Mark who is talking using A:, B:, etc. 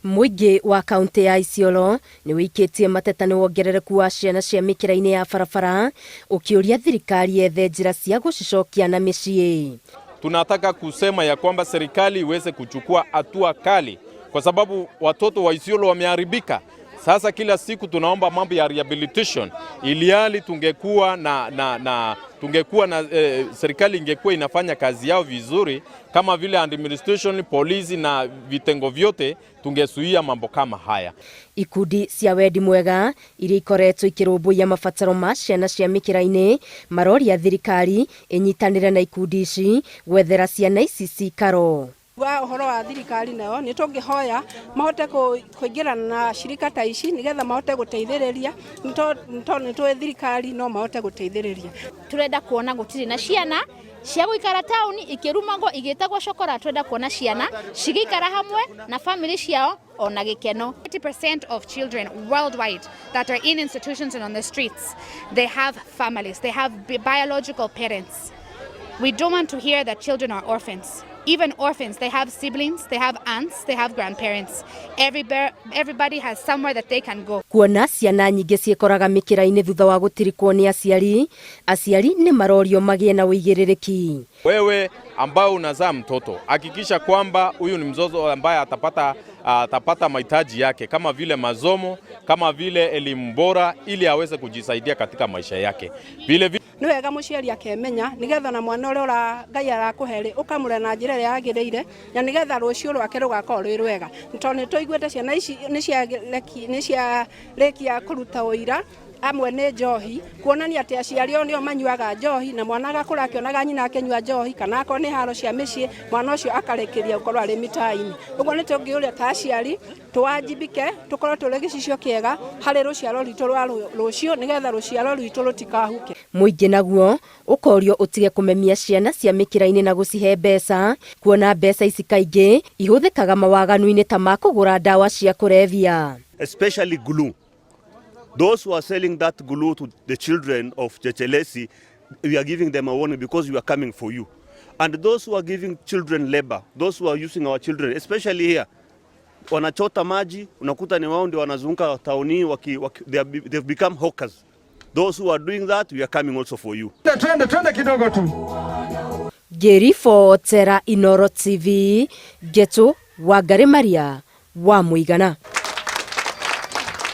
A: Mũingĩ wa kaunti ya Isiolo nĩ wĩkĩtie mateta nĩ wongerereku wa ciana cia mĩkĩra-inĩ ya barabara ũkĩũria thirikari yethe njĩra cia gũcicokia na mĩciĩ.
B: Tunataka kusema ya kwamba serikali iweze kuchukua hatua kali kwa sababu watoto wa Isiolo wameharibika. Sasa kila siku tunaomba mambo ya rehabilitation iliali tungekuwa na serikali ingekuwa inafanya kazi yao vizuri kama vile administration, polisi na vitengo vyote tungesuia mambo kama haya.
A: Ikundi cia wendi mwega iria ikoretwo ikirũmbũiya mabataro ma ciana cia mĩkĩra-inĩ maroria thirikari inyitanĩre na ikundi ici gwethera ciana ici cikaro.
C: Wa uhoro wa thirikari nayo ni tũngĩhoya mahote kũingĩrana na shirika ta ici nigetha mahote gũteithĩrĩria nĩ tũĩ thirikari no mahote gũteithĩrĩria.
D: Turenda kuona gũtirĩ na ciana cia gũikara tauni ikĩrumagwo igĩtagwo cokora. Turenda kuona ciana cigĩikara hamwe na family ciao ona gĩkeno. 80% of children worldwide that are in institutions and on the streets, they have families, they have biological parents. We don't want to hear that children are orphans. Even orphans, they have siblings, they have aunts, they have grandparents. Everybody has somewhere that they can go.
A: Kuona ciana nyingĩ ciĩkoraga mĩkĩra-inĩ thutha wa gũtirikwo nĩ aciari nĩ marorio magĩe na ũigĩrĩrĩki.
B: Wewe ambao unazaa mtoto, hakikisha kwamba huyu ni mtoto ambaye atapata mahitaji yake kama vile masomo, kama vile elimu bora ili aweze kujisaidia katika maisha yake. Vile
C: nĩ wega mũciari akemenya nigetha na mwana ũrĩa Ngai arakũhe ũkamũre na njĩra ĩrĩa yagĩrĩire na nigetha rũciũ rwake rũgakorwo rwĩ rwega. Tondũ nĩ tũiguĩte ciana ici nĩ ciarĩkia kũruta ũira amwe nĩ njohi, kuonania atĩ aciari o nĩo manyuaga njohi na mwana agakũra akĩonaga nyina akĩnyua njohi kana akorwo nĩ haro cia mĩciĩ mwana ũcio akarĩkĩria gũkorwo arĩ mĩtaĩ-inĩ. Ũguo nĩ tũngĩũria ta aciari tũwajibike tũkorwo tũrĩ gĩcicio kĩega harĩ rũciaro rwitũ rwa rũciũ nigetha rũciaro rwitũ rũtikahuke.
A: Mũingĩ naguo ũkorio ũtige kũmemia ciana cia mĩkĩra-inĩ na gũcihe mbeca, kuona mbeca ici kaingĩ ihũthĩkaga mawaganu-inĩ ta ma kũgũra ndawa cia kũrebia.
E: Especially glue. Those who are selling that glue to the children of Chechelesi, we are giving them a warning because we are coming for you. And those who are giving children labor, those who are using our children, especially here, wanachota maji, unakuta ni wao ndio wanazunguka tauni, they've become hawkers. Those who are doing that, we are coming also for you.
F: Twende kidogo tu.
A: Gerifo Tera Inoro TV, Geto Wangari Maria wa Mũigana.